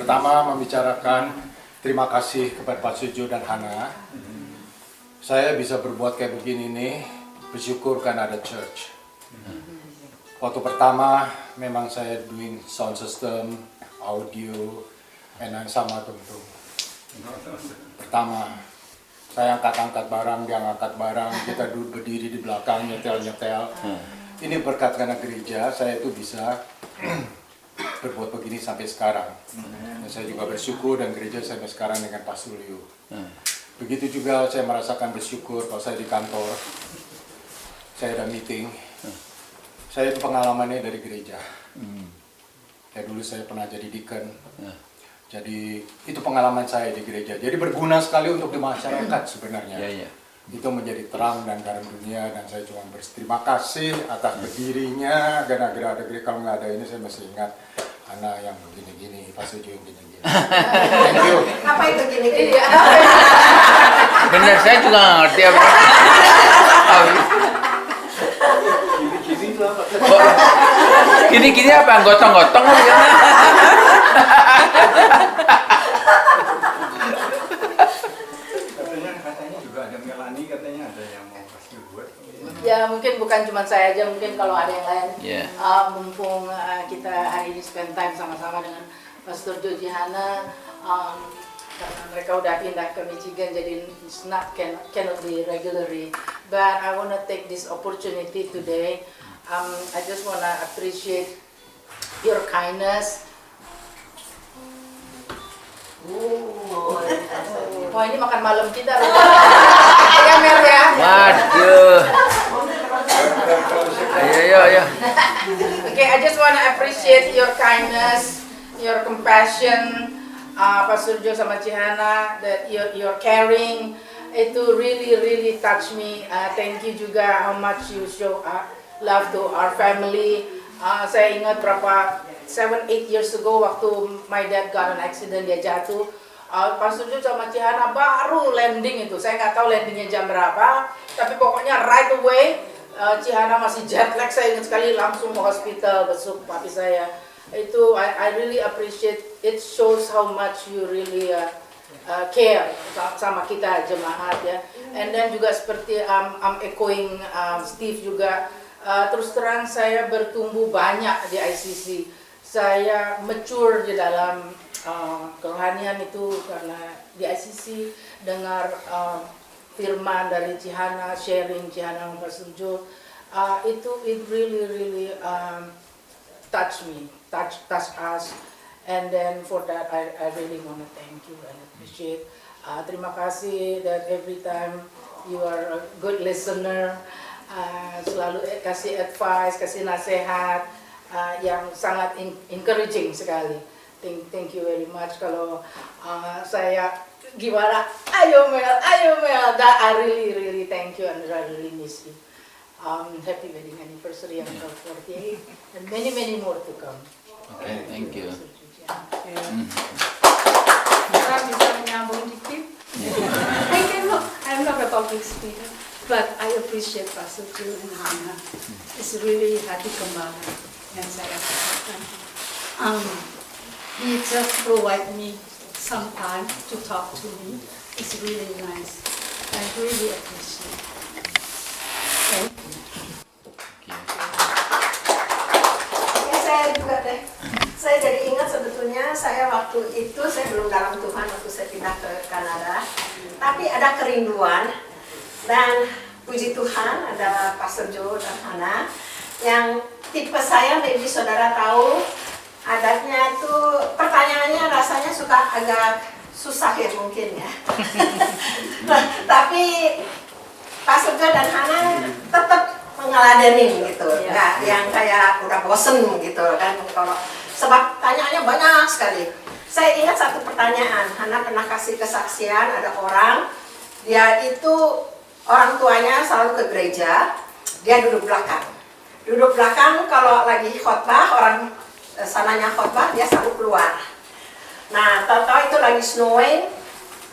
Pertama membicarakan terima kasih kepada Pak Sujo dan Hana. Saya bisa berbuat kayak begini nih, bersyukur karena ada church. Waktu pertama memang saya doing sound system, audio, dan sama tentu. Pertama, saya angkat-angkat barang, dia angkat barang, kita duduk berdiri di belakang, nyetel-nyetel. Ini berkat karena gereja, saya itu bisa berbuat begini sampai sekarang. Dan saya juga bersyukur dan gereja sampai sekarang dengan Pak Sulio. Begitu juga saya merasakan bersyukur kalau saya di kantor, saya ada meeting, saya itu pengalamannya dari gereja. Kayak dulu saya pernah jadi deacon, jadi itu pengalaman saya di gereja. Jadi berguna sekali untuk di masyarakat sebenarnya. Itu menjadi terang dan garam dunia, dan saya cuma berterima kasih atas berdirinya. Gara-gara ada gereja, kalau nggak ada ini saya masih ingat anak yang begini-gini, Pak Sujo yang gini-gini. Thank you. Apa itu gini-gini? Bener, saya juga nggak ngerti apa. Gini-gini apa? Gotong-gotong apa ya? Katanya juga ada Melani, katanya ada yang mau kasih buat. Ya mungkin bukan cuma saya aja, mungkin kalau ada yang lain. Yeah. Mumpung kita hari ini spend time sama-sama dengan Pastor Joji Hana, karena mereka udah pindah ke Michigan, jadi it's not cannot be regularly. But I wanna take this opportunity today. I just wanna appreciate your kindness. Wah, ini makan malam kita. Ya Mel ya. Waduh. Ayo. Okay, I just wanna appreciate your kindness, your compassion, Pak Surjo sama Cihana, that you're caring. Itu really touch me. Thank you juga how much you show love to our family. Saya ingat berapa 7-8 years ago waktu my dad got an accident, dia jatuh. Pak Surjo sama Cihana baru landing itu. Saya nggak tahu landingnya jam berapa, tapi pokoknya right away. Cihana masih jet lag, saya ingat sekali, langsung ke hospital besuk papi saya. Itu I really appreciate. It shows how much you really care sama kita jemaat ya. And then juga seperti I'm echoing Steve juga. Terus terang saya bertumbuh banyak di ICC. Saya mature di dalam kerohanian itu karena di ICC dengar firman dari Cihana, sharing Cihana sama Pak Surjo, itu it really touch me, touch us, and then for that I really want to thank you and appreciate. Terima kasih that every time you are a good listener, selalu kasih advice, kasih nasihat yang sangat encouraging sekali. Thank you very much. Kalau saya gimana, ayo Mel, that I really thank you and I really miss you. Happy wedding anniversary yang ke-48 and many more to come. Okay, thank you. Saya bisa menyambung dikit. I'm not a public speaker, but I appreciate Pak Sujo and Hana. It's really hati kembangan yang saya katakan. He just provide me some time to talk to me. It's really nice. I really appreciate. Thank you. Ya, saya juga deh. Saya jadi ingat sebetulnya saya waktu itu saya belum dalam Tuhan waktu saya pindah ke Kanada. Tapi ada kerinduan dan puji Tuhan ada Pastor Joe dan Hana yang tipe saya, maybe saudara tahu. Adatnya itu pertanyaannya rasanya suka agak susah ya mungkin ya. Tapi Pak Surjo dan Hana tetap ngeladenin gitu, nggak yang kayak udah bosen gitu kan. Kalau sebab tanyaannya banyak sekali. Saya ingat satu pertanyaan, Hana pernah kasih kesaksian ada orang, dia itu orang tuanya selalu ke gereja, dia duduk belakang. Duduk belakang kalau lagi khotbah orang sananya khotbah dia selalu keluar. Nah, tahu-tahu itu lagi snowing,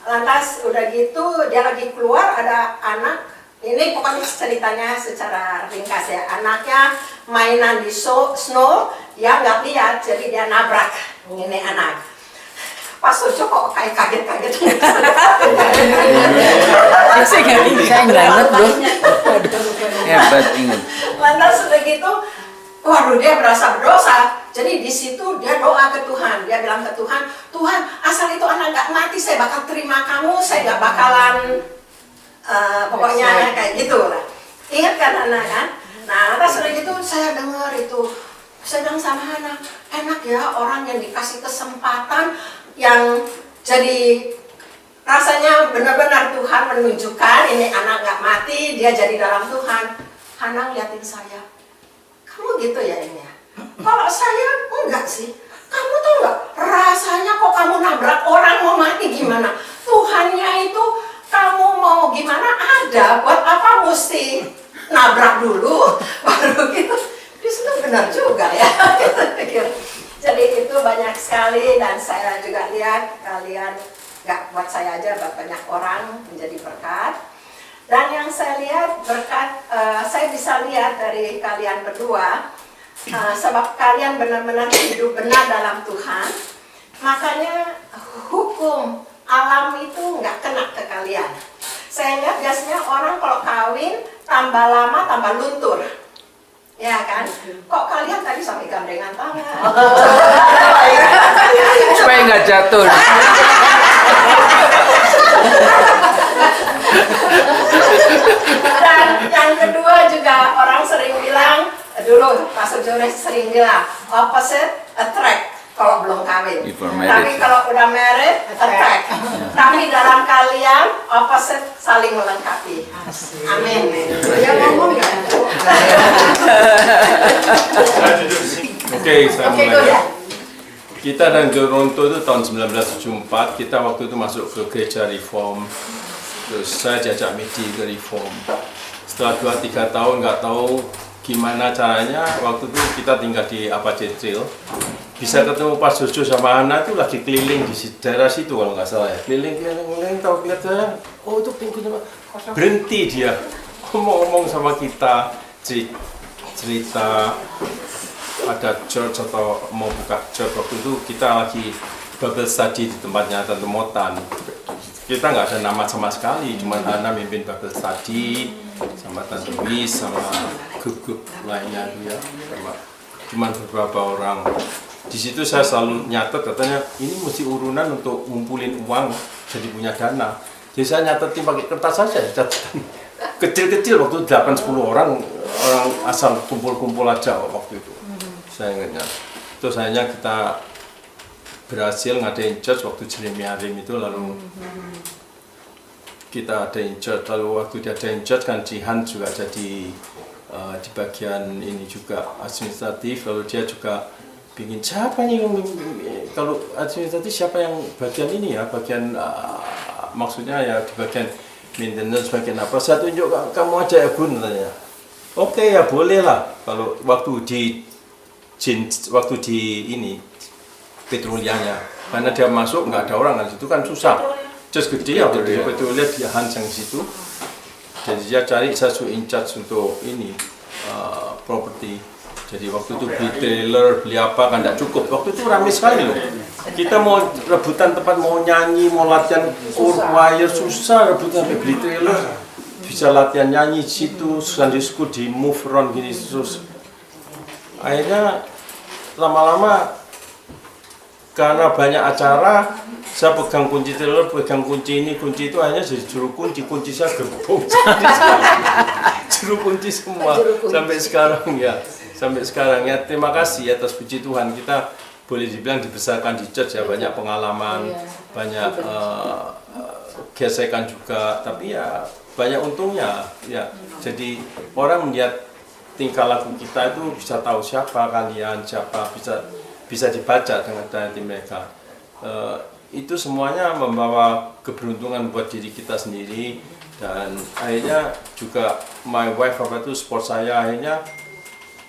lantas udah gitu dia lagi keluar ada anak. Ini pokoknya ceritanya secara ringkas ya. Anaknya mainan di snow, dia nggak lihat jadi dia nabrak ini anak. Pak Sujo kok kayak kaget-kaget. Saya nggak inget loh. Hebat inget. Lantas sudah gitu, waduh dia merasa berdosa. Jadi di situ dia doa ke Tuhan. Dia bilang ke Tuhan, Tuhan asal itu anak nggak mati, saya bakal terima kamu, saya nggak bakalan pokoknya kayak gitu lah. Ingat kan anak kan? Nah, lantas sudah gitu saya dengar itu, saya bilang sama Hana, enak ya orang yang dikasih kesempatan yang jadi rasanya benar-benar Tuhan menunjukkan ini anak nggak mati, dia jadi dalam Tuhan. Hana ngeliatin saya, kamu gitu ya ini ya? Kalau saya enggak sih, kamu tuh enggak, rasanya kok kamu nabrak orang mau mati gimana? Tuhannya itu kamu mau gimana ada, buat apa mesti nabrak dulu, baru gitu. Justru benar juga ya. Jadi itu banyak sekali dan saya juga lihat kalian nggak buat saya aja, buat banyak orang menjadi berkat. Dan yang saya lihat berkat, saya bisa lihat dari kalian berdua, sebab kalian benar-benar hidup benar dalam Tuhan, makanya hukum alam itu nggak kena ke kalian. Saya lihat biasanya orang kalau kawin tambah lama tambah luntur. Ya kan? Kok kalian tadi sampai gandengan tangan? Supaya nggak jatuh. Dan yang kedua juga orang sering bilang, dulu Pak Sujo sering bilang, opposite attract kalau belum kawin. Tapi kalau udah married, attract. Tapi dalam kalian, opposite saling melengkapi. Amin. Yang ngomong ya. Oke, saya Oke, mulai. ya. Kita dan Toronto itu tahun 1974, kita waktu itu masuk ke gereja Reform. Terus saya diajak meeting ke Reform. Setelah 2-3 tahun nggak tahu gimana caranya, waktu itu kita tinggal di Apache Trail. Bisa ketemu Pak Jojo sama Ana itu lagi keliling di daerah situ kalau nggak salah ya. Keliling, tahu lihat saya, oh itu pinggirnya berhenti dia ngomong sama kita, cerita ada church atau mau buka church. Waktu itu kita lagi Bible study di tempatnya Tante Motan. Kita nggak ada nama sama sekali, cuma Ana mimpin Bible study sama Tante Wis sama grup-grup lainnya ya, sama cuma beberapa orang. Di situ saya selalu nyatet, katanya ini mesti urunan untuk ngumpulin uang jadi punya dana. Jadi saya nyatetin pakai kertas saja, catatan kecil-kecil waktu 8-10 orang asal kumpul-kumpul aja waktu itu. Saya ingatnya. Terus akhirnya kita berhasil ngadain church waktu Jeremiah Rim itu, lalu kita adain church. Lalu waktu diadain church kan Jihan juga jadi di bagian ini juga administratif, lalu dia juga pingin siapa nih yang kalau administratif siapa yang bagian ini ya, bagian maksudnya ya di bagian maintenance bagian apa, saya tunjuk kamu aja ya Gun katanya. Oke ya boleh lah. Kalau waktu di ini petrolianya, karena dia masuk nggak ada orang kan situ kan susah. Just gede ya di petrolia dia Hans yang situ. Jadi dia cari satu in charge untuk ini properti. Jadi waktu itu beli trailer, beli apa kan tidak cukup. Waktu itu ramai sekali loh. Kita mau rebutan tempat, mau nyanyi, mau latihan choir, susah rebutan sampai beli trailer. Bisa latihan nyanyi di situ, Sunday school di move around gini terus. Akhirnya lama-lama karena banyak acara, saya pegang kunci trailer, pegang kunci ini, kunci itu, akhirnya jadi juru kunci saya gembung. Juru kunci semua sampai sekarang ya. Sampai sekarang ya, terima kasih atas puji Tuhan, kita boleh dibilang dibesarkan di church ya, banyak pengalaman, banyak gesekan juga, tapi ya banyak untungnya ya. Jadi orang melihat tingkah laku kita itu bisa tahu siapa kalian, siapa bisa dibaca dengan dari mereka. Itu semuanya membawa keberuntungan buat diri kita sendiri, dan akhirnya juga my wife apa itu support saya. Akhirnya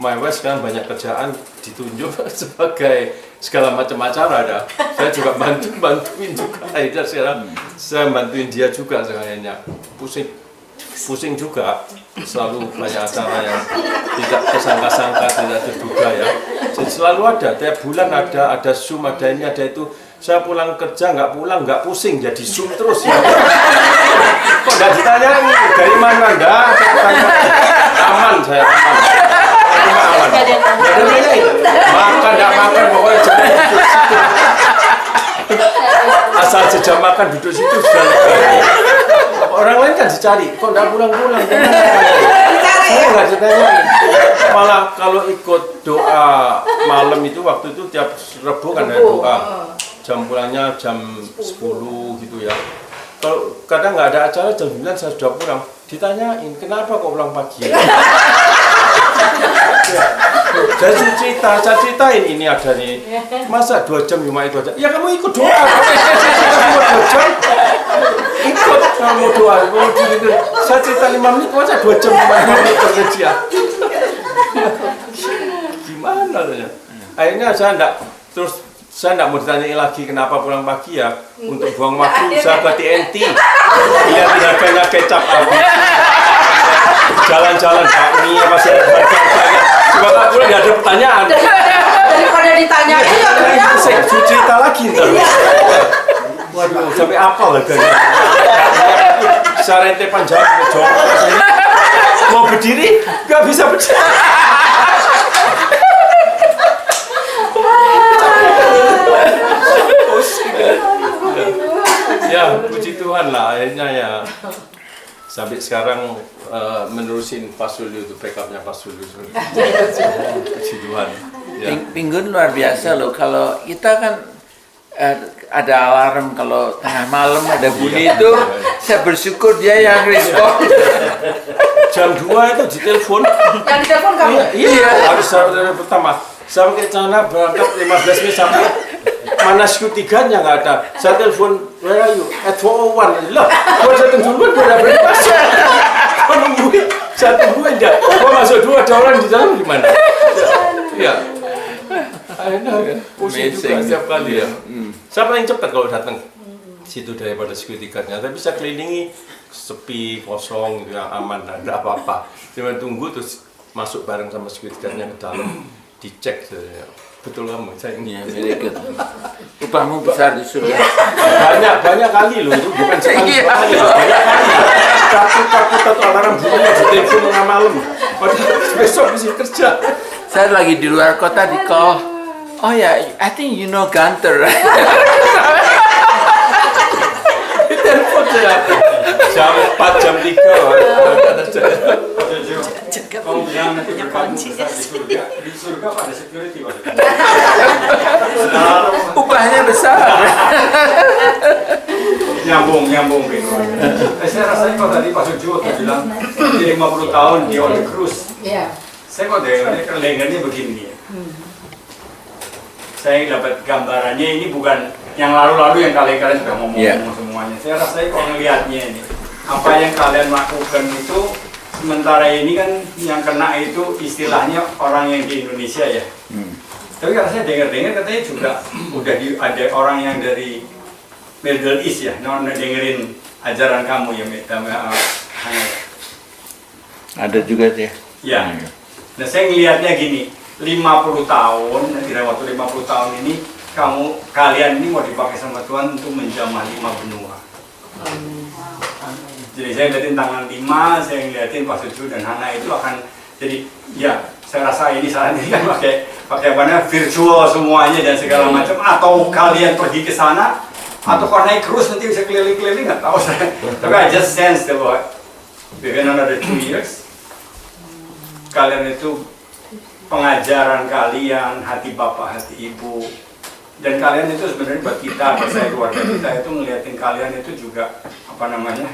my wife sekarang banyak kerjaan ditunjuk sebagai segala macam acara ada. Saya juga bantuin juga. Akhirnya sekarang saya bantuin dia juga sebenarnya. Pusing juga, selalu banyak acara yang tidak kesangka-sangka, tidak terduga ya. Jadi selalu ada, tiap bulan ada Zoom, ada ini, ada itu. Saya pulang kerja, nggak pulang, nggak pusing, jadi Zoom terus. Ya. Kok nggak ditanyain, dari mana? Nggak, aman saya, aman. Aman. Makan, nggak makan, pokoknya jangan duduk situ. Asal sejam makan duduk situ sudah lega. Orang lain kan dicari, kok nggak pulang-pulang? Saya nggak ditanyain. Malah kalau ikut doa malam itu, waktu itu tiap Rebu kan ada doa. Jam pulangnya jam 10 gitu ya. Kalau kadang nggak ada acara jam 9 saya sudah pulang. Ditanyain, kenapa kok pulang pagi? Saya ceritain ini ada nih. Masa 2 jam cuma itu aja? Ya kamu ikut doa. Kamu 2 jam. Ikut kamu doa. Saya cerita 5 menit, masa 2 jam cuma 5 menit kerja. Gimana ya? Akhirnya saya enggak mau ditanya lagi kenapa pulang pagi ya. Untuk buang waktu saya ke TNT. Lihat harganya kecap habis. Jalan-jalan bakmi apa sih harga-harganya. Cuma aku nggak ada pertanyaan. Daripada ditanya, Saya cerita lagi ntar. Waduh, sampai apal harganya. Saya rente panjang, mau berdiri nggak bisa berdiri. Ya, puji Tuhan lah, akhirnya ya sampai sekarang menerusin Pak Sulyo itu, backupnya Pak Sulyo. Puji Tuhan. Ya. Pinggun luar biasa loh. Kalau kita kan ada alarm kalau tengah malam ada bunyi itu, saya bersyukur dia yang respon. Jam 2 itu ditelepon. yang ditelepon kamu. Iya, harus dari pertama. Saya pakai celana berangkat 15 menit sampai mana SQ3-nya nggak ada. Saya telepon, where are you? At 401. Lah, gua datang duluan, gua udah berani masuk. Gua nungguin, saya tungguin dia. Gua masuk dulu, ada orang di dalam gimana? Iya. Akhirnya pusing juga setiap kali ya. Saya paling cepat kalau datang situ daripada SQ3-nya. Tapi bisa kelilingi sepi, kosong, gitu, aman, nggak ada apa-apa. Cuma tunggu terus masuk bareng sama SQ3-nya ke dalam, dicek. Betul kamu, saya ini. Very good. Upahmu besar di surga. Banyak kali loh, itu bukan sekali, banyak kali. Takut alarm bunyi di telepon tengah malam. Padahal besok mesti kerja. Saya lagi di luar kota di call. Oh ya, I think you know Gunter. Di telepon saya. Jam 4, jam 3. Kamu bilang nanti berkamu besar di surga pada security Pak. Upahnya besar. Nyambung gitu. Saya rasanya kalau tadi Pak Sujo bilang di 50 tahun di on the cruise. Iya. Saya kok dengarnya begini ya. Saya dapat gambarannya ini bukan yang lalu-lalu yang kalian sudah ngomong semuanya. Saya rasanya kok ngelihatnya ini apa yang kalian lakukan itu. Sementara ini kan yang kena itu istilahnya orang yang di Indonesia ya. Tapi kalau saya dengar katanya juga udah ada orang yang dari Middle East ya, dengerin ajaran kamu ya, Ada juga dia. Ya. Nah saya ngelihatnya gini, 50 tahun, kira waktu 50 tahun ini kalian ini mau dipakai sama Tuhan untuk menjamah 5 benua. Jadi saya ngeliatin tangan 5, saya ngeliatin Pak Suju dan Hana itu akan jadi ya saya rasa ini saat ini kan pakai apa namanya virtual semuanya dan segala macam atau kalian pergi ke sana atau kalau naik cruise nanti bisa keliling-keliling nggak tahu saya. Tapi I just sense the Lord within another 2 years kalian itu pengajaran kalian hati bapak hati ibu dan kalian itu sebenarnya buat kita saya keluarga kita itu ngeliatin kalian itu juga apa namanya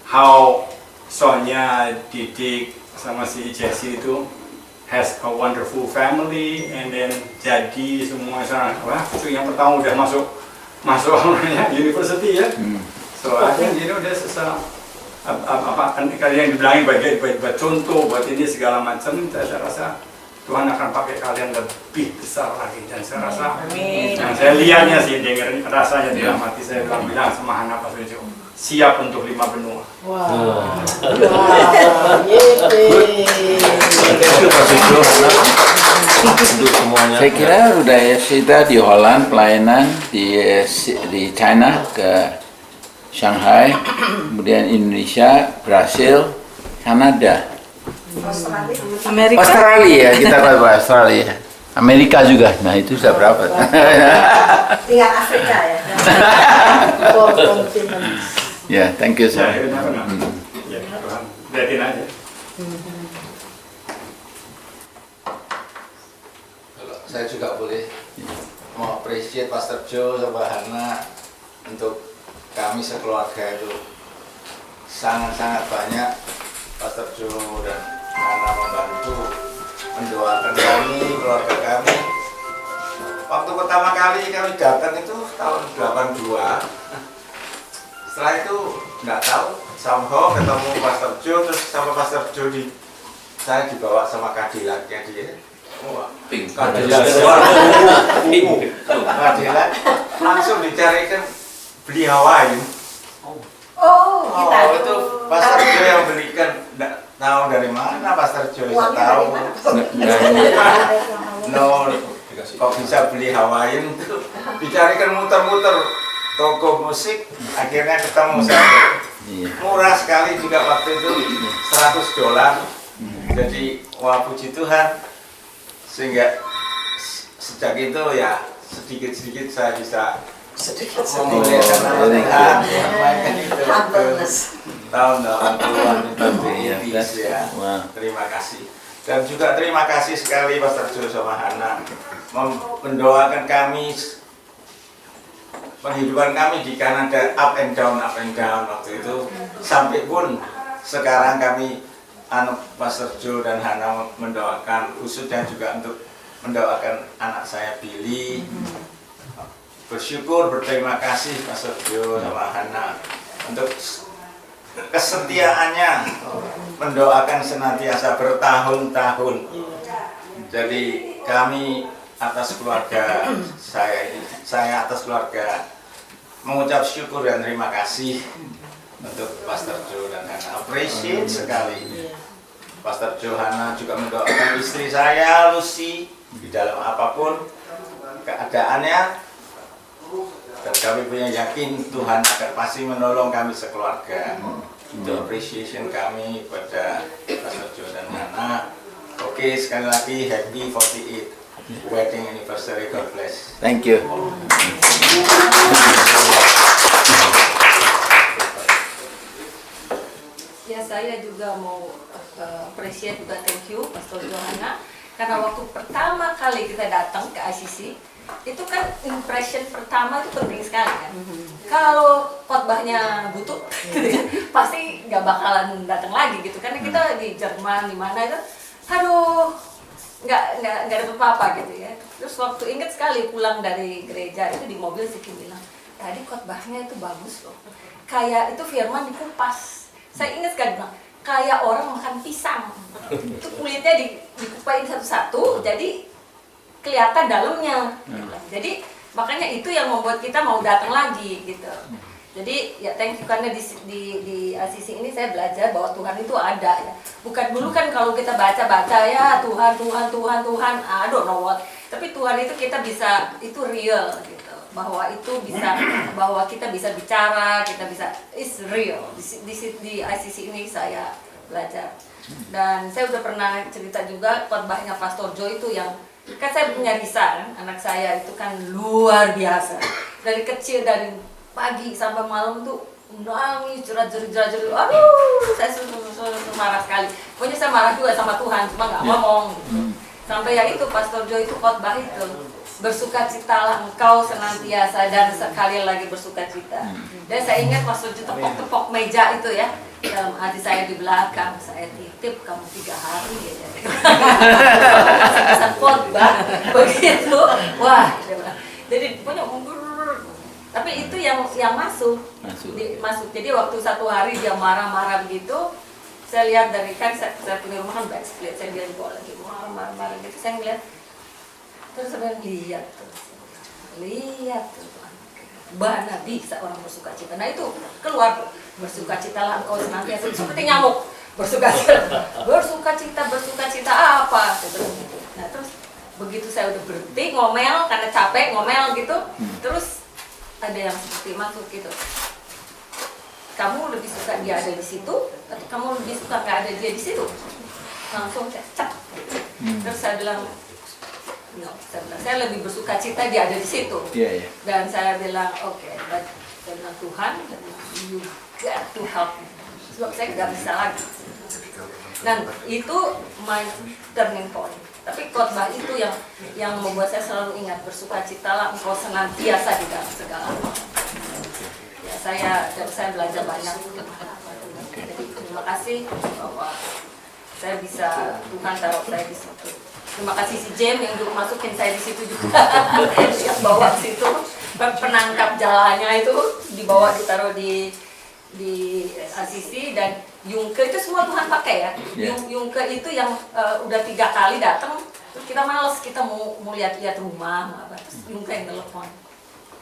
how Sonya, Didik, sama si Jessie itu has a wonderful family and then jadi semua sana wah yang pertama udah masuk university ya so I think you know this is apa kan kalian dibilangin buat contoh buat ini segala macam saya rasa Tuhan akan pakai kalian lebih besar lagi dan saya rasa yang saya lihatnya sih dengerin rasanya di dalam hati saya bilang sama Hana Pak Sujo siap untuk 5 benua. Wow. Thank you Pak Sujo, Hana, untuk semuanya. Saya kira udah ya, kita di Holland pelayanan di China ke Shanghai, kemudian Indonesia, Brasil, Kanada, Amerika. Australia, kita ke Australia, Amerika juga. Nah itu sudah berapa? Tinggal Afrika ya. Four continents. Ya, thank you Ya, sir. ya Tuhan, liatin aja. Kalau saya juga boleh mau appreciate Pastor Joe sama Hana untuk kami sekeluarga itu sangat-sangat banyak. Pastor Joe dan Hana membantu mendoakan kami, keluarga kami. Waktu pertama kali kami datang itu tahun 82. Setelah itu nggak tahu, somehow ketemu Pastor Joe, terus sama Pastor Joe saya dibawa sama Kadilatnya dia. Wah, Kadilat langsung dicarikan beli Hawaii. Oh, kita. Oh, itu Pastor Joe yang belikan. Nggak tahu dari mana Pastor Joe bisa Uangnya tahu. dari mana? No, kok bisa beli Hawaii itu dicarikan muter-muter toko musik, akhirnya ketemu saya. Murah sekali juga waktu itu, $100. Jadi wah puji Tuhan, sehingga sejak itu ya sedikit-sedikit saya bisa memuliakan nama Tuhan, mainkan itu tahun 80-an itu ya. Terima kasih. Dan juga terima kasih sekali Pastor Joe sama Hana mendoakan kami, penghidupan kami di Kanada up and down waktu itu, sampai pun sekarang kami Pastor Joe dan Hana mendoakan, khususnya juga untuk mendoakan anak saya Billy. Bersyukur, berterima kasih Pastor Joe sama Hana untuk kesetiaannya mendoakan senantiasa bertahun-tahun. Jadi kami atas keluarga saya atas keluarga mengucap syukur dan terima kasih untuk Pastor Joe dan Hana. Appreciate sekali. Pastor Joe Hana juga mendoakan istri saya Lucy di dalam apapun keadaannya, dan kami punya yakin Tuhan akan pasti menolong kami sekeluarga. Itu appreciation kami pada Pastor Joe dan Hana. Oke, sekali lagi happy 48 wedding anniversary. God bless. Thank you. Ya, saya juga mau appreciate juga, thank you Pastor Johanna, karena waktu pertama kali kita datang ke ICC itu kan impression pertama itu penting sekali kan. Kalau khotbahnya butuh gitu kan, pasti nggak bakalan datang lagi gitu, karena kita di Jerman di mana itu, aduh nggak ada apa-apa gitu ya. Terus waktu inget sekali pulang dari gereja itu di mobil Ziki bilang, tadi khotbahnya itu bagus loh, kayak itu firman dikupas. Saya ingat sekali bilang, kayak orang makan pisang, itu kulitnya dikupain satu-satu, jadi kelihatan dalamnya. Jadi makanya itu yang membuat kita mau datang lagi gitu. Jadi ya thank you, karena di ICC ini saya belajar bahwa Tuhan itu ada ya. Bukan dulu kan kalau kita baca-baca ya Tuhan, I don't know what. Tapi Tuhan itu kita bisa, itu real gitu. Bahwa itu bisa, bahwa kita bisa bicara, kita bisa, it's real. Di ICC ini saya belajar. Dan saya udah pernah cerita juga khotbahnya Pastor Joe itu yang, kan saya punya Risa kan, anak saya itu kan luar biasa. Dari kecil, dari pagi sampai malam tuh nangis, jerit-jerit, aduh, saya marah sekali. Pokoknya saya marah juga sama Tuhan, cuma nggak ngomong gitu. Sampai ya itu Pastor Joe itu khotbah itu, bersukacitalah engkau senantiasa, dan sekali lagi bersukacita. Dan saya ingat Pastor Joe tepok-tepok meja itu ya, dalam hati saya di belakang, saya titip kamu 3 hari ya, masih bisa khotbah begitu. Wah, jadi punya tapi itu yang masuk. Jadi waktu satu hari dia marah-marah begitu, saya lihat dari, kan saya punya rumah kan back split, saya bilang kok lagi marah-marah gitu, saya ngeliat terus, saya lihat lihat tuh mana bisa orang bersuka cita. Nah itu keluar bersukacitalah engkau senantiasa seperti nyamuk bersuka cita apa gitu. Nah terus begitu saya udah berhenti ngomel karena capek ngomel gitu, terus ada yang seperti masuk gitu. Kamu lebih suka dia ada di situ atau kamu lebih suka nggak ada dia di situ? Langsung cek. Terus saya bilang, no, saya lebih bersuka cita dia ada di situ. Dan saya bilang, oke, dengan Tuhan, you got to help me. Sebab saya nggak bisa lagi. Dan itu my turning point. Tapi khotbah itu yang membuat saya selalu ingat, bersuka citalah engkau senantiasa di dalam segala hal. Ya, saya belajar banyak. Jadi terima kasih bahwa saya bisa, Tuhan taruh saya di situ. Terima kasih si James yang dulu masukin saya di situ juga, yang bawa ke situ, penangkap jalannya itu dibawa ditaruh di Asisi, dan Yungke itu semua Tuhan pakai ya. Yungke itu yang udah 3 kali datang, terus kita males, kita mau lihat-lihat rumah, terus Yungke yang telepon.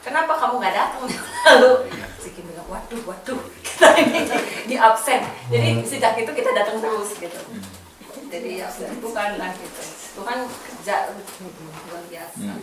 Kenapa kamu nggak datang? Lalu si Kim bilang, waduh, kita ini di absen. Jadi sejak itu kita datang terus gitu. Jadi ya Tuhan lah gitu. Tuhan kerja luar biasa.